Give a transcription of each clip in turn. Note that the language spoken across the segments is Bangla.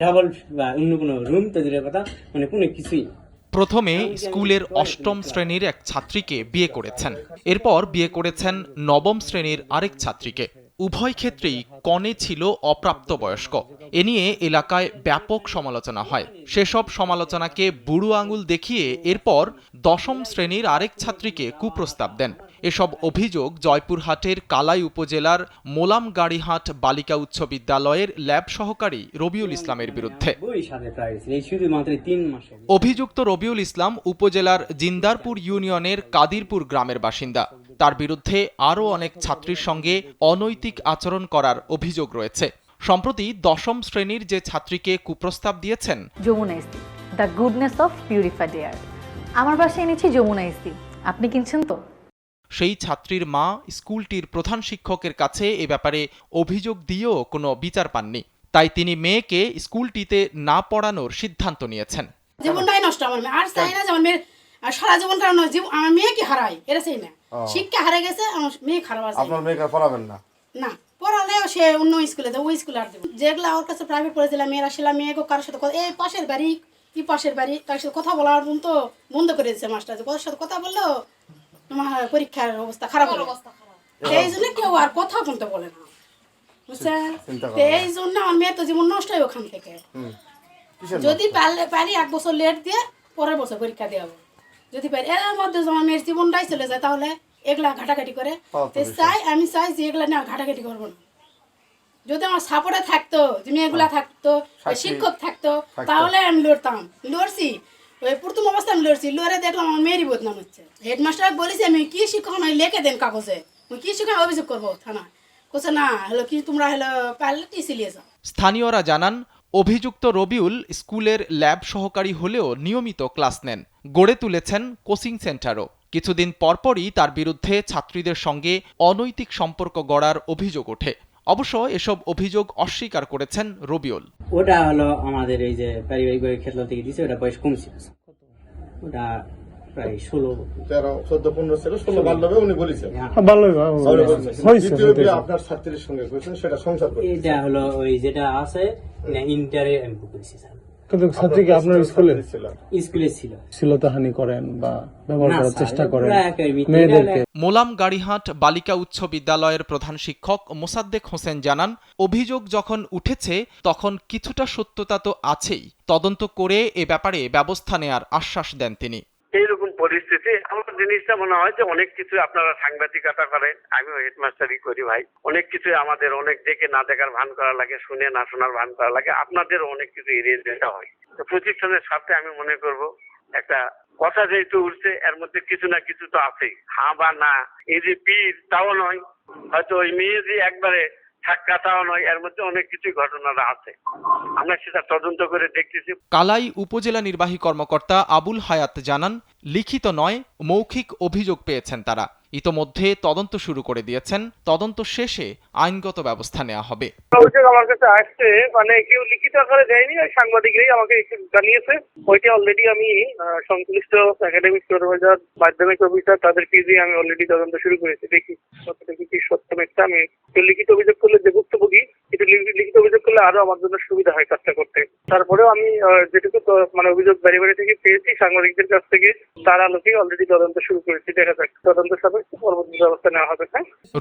ডাবল বা অন্য কোনো রুম তৈরির কথা মানে কোনো কিছুই না। প্রথমে স্কুলের অষ্টম শ্রেণীর এক ছাত্রীকে বিয়ে করেছেন, এরপর বিয়ে করেছেন নবম শ্রেণীর আরেক ছাত্রীকে। উভয় ক্ষেত্রেই কনে ছিল অপ্রাপ্তবয়স্ক। এ নিয়ে এলাকায় ব্যাপক সমালোচনা হয়। সেসব সমালোচনাকে বুড়ো আঙুল দেখিয়ে এরপর দশম শ্রেণীর আরেক ছাত্রীকে কুপ্রস্তাব দেন। এসব অভিযোগ জয়পুরহাটের কালাই উপজেলার মোলামগাড়িহাট বালিকা উচ্চ বিদ্যালয়ের ল্যাব সহকারী রবিউল ইসলামের বিরুদ্ধে। অভিযুক্ত রবিউল ইসলাম উপজেলার জিন্দারপুর ইউনিয়নের কাদিরপুর গ্রামের বাসিন্দা। তার বিরুদ্ধে আরও অনেক ছাত্রীর সঙ্গে অনৈতিক আচরণ করার অভিযোগ রয়েছে। সম্প্রতি দশম শ্রেণীর যে ছাত্রীকে কুপ্রস্তাব দিয়েছেন, Jamuna AC, the goodness of purified air. আমার বাসায় এনেছি যমুনা ইসি, আপনি কিনছেন তো? সেই ছাত্রীর মা স্কুলটির প্রধান শিক্ষকের কাছে এ ব্যাপারে অভিযোগ দিয়েও কোনো বিচার পাননি। তাই তিনি মেয়েকে স্কুলটিতে না পড়ানোর সিদ্ধান্ত নিয়েছেন। জীবনটাই নষ্ট আমার মেয়ে, আর চাই না যে আমার মেয়ের সারা জীবন কারণ আমার মেয়েকে হারাই, এটা চাই না। শিক্ষা হারিয়ে গেছে, আমার মেয়ে খারাপ আছে। আপনার মেয়েকে পড়াবেন না? না, পড়ালেও সে অন্য স্কুলে দেবো, ওই স্কুলে আর দেবো। যেগুলো ওর কাছে প্রাইভেট পড়েছিলাম, মেয়েরা ছিলাম, মেয়েকে কারোর সাথে এই পাশের বাড়ি কি পাশের বাড়ি তার সাথে কথা বলার তো বন্ধ করে দিচ্ছে মাস্টার। ওর সাথে কথা বললেও তোমার পরীক্ষার অবস্থা খারাপ হবে, এই জন্য কেউ আর কথা বলতে বলে না, বুঝছেন? এই জন্য আমার মেয়ের তো জীবন নষ্ট হয় ওখান থেকে। যদি পারি 1 বছর লেট দিয়ে পরের বছর পরীক্ষা দেওয়া, যদি পারি এর মধ্যে আমার মেয়ের জীবনটাই চলে যায়, তাহলে এগুলা ঘাটাঘাটি করে আমি চাই যে এগুলা না ঘাটাঘাটি করবো না। যদি আমার সাপোর্টে থাকতো, যে মেয়েগুলা থাকতো, শিক্ষক থাকতো, তাহলে আমি লড়ছি। ওই প্রথম অবস্থায় আমি লড়ছি, লড়ে দেখলাম আমার মেয়েরই বদনাম হচ্ছে। হেডমাস্টার বলেছি আমি কি শিক্ষক আমি লিখে দেন কাগজে, কি শিক্ষক অভিযোগ করবো থানায়। কোথায় না হলো কি তোমরা হলো পারলে টিসি নিয়ে যাও। স্থানীয়রা জানান, অভিযুক্ত রবিউল স্কুলের ল্যাব সহকারী হলেও নিয়মিত ক্লাস নেন, গড়ে তুলেছেন কোচিং সেন্টারও। কিছুদিন পরপরই তার বিরুদ্ধে ছাত্রীদের সঙ্গে অনৈতিক সম্পর্ক গড়ার অভিযোগ ওঠে। অবশ্য এসব অভিযোগ অস্বীকার করেছেন রবিউল। ওটা হলো আমাদের এই যে পারিবারিক খেতলা থেকে দিয়েছে, ওটা বয়স কম ছিল, ওটা প্রায় 16, 13, 14, 15 ছিল, 16 বাল্যবে উনি বলেছেন। আপনার ছাত্রীর সঙ্গে করেছেন, সেটা সংসার করতে। এটা হলো ওই যেটা আছে ইন্টারে আমি করেছি স্যার। কিন্তু ছাত্রীকে আপনার স্কুলে ছিল শ্লীলতাহানি করেন বা ব্যবহার করার চেষ্টা করেন মেয়েদেরকে। মোলামগাড়িহাট বালিকা উচ্চ বিদ্যালয়ের প্রধান শিক্ষক মোসাদ্দেক হোসেন জানান, অভিযোগ যখন উঠেছে তখন কিছুটা সত্যতা তো আছেই। তদন্ত করে এ ব্যাপারে ব্যবস্থা নেয়ার আশ্বাস দেন তিনি। এইরকম পরিস্থিতি আমার জিনিসটা মনে হয় যে অনেক কিছু আপনারা সাংবাদিকতা করেন, আমিও হেডমাস্টারই করি ভাই। অনেক কিছু আমাদের অনেক দেখে না দেখার ভান করা লাগে, শুনে না শোনার ভান করা লাগে, আপনাদেরও অনেক কিছু এড়িয়ে যেতে হয়। তো প্রতিষ্ঠানের স্বার্থে আমি মনে করব একটা কথা যেহেতু উঠছে, এর মধ্যে কিছু না কিছু তো আছেই, হ্যাঁ বা না। এই যে পীর তাও নয়, হয়তো ওই মেয়ে যে একবারে ধাক্কা তাও নয়, এর মধ্যে অনেক কিছু ঘটনাটা আছে, আমরা সেটা তদন্ত করে দেখতেছি। কালাই উপজেলা নির্বাহী কর্মকর্তা আবুল হায়াত জানান, লিখিত নয় মৌখিক অভিযোগ পেয়েছেন তারা। ইতোমধ্যে তদন্ত শুরু করে দিয়েছেন, তদন্ত শেষে আইনগত ব্যবস্থা নেওয়া হবে। অভিযোগ আমার কাছে আসছে, মানে কেউ লিখিত আকারে দেয়নি, ওই সাংবাদিকরাই আমাকে জানিয়েছে। ওইটা অলরেডি আমি সংশ্লিষ্ট একাডেমিক সুপারভাইজার, মাধ্যমিক অফিসার, তাদের দিয়ে আমি অলরেডি তদন্ত শুরু করেছি। দেখি কতটুকু কি সত্য মিথ্যা। আমি লিখিত অভিযোগ করলে যে ভুক্তভোগী, এটা লিখিত অভিযোগ করলে আরো আমার জন্য সুবিধা হয় কাজটা করতে। তারপরেও আমি যেটুকু মানে অভিযোগ বাড়ি থেকে পেয়েছি সাংবাদিকদের কাছ থেকে, তার আলোকে অলরেডি তদন্ত শুরু করেছি। দেখা যাক তদন্ত সাপেক্ষে পরবর্তী ব্যবস্থা নেওয়া হবে।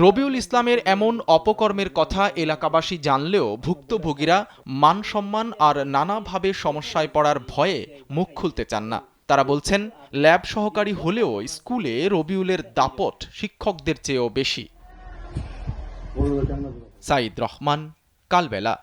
রবিউল ইসলামের এমন অপকর্মের কথা এলাকাবাসী জানলেও ভুক্তভোগীরা মান সম্মান আর নানাভাবে সমস্যায় পড়ার ভয়ে মুখ খুলতে চান না। তারা বলছেন, ল্যাব সহকারী হলেও স্কুলে রবিউলের দাপট শিক্ষকদের চেয়েও বেশি। সাইদ রহমান, কালবেলা।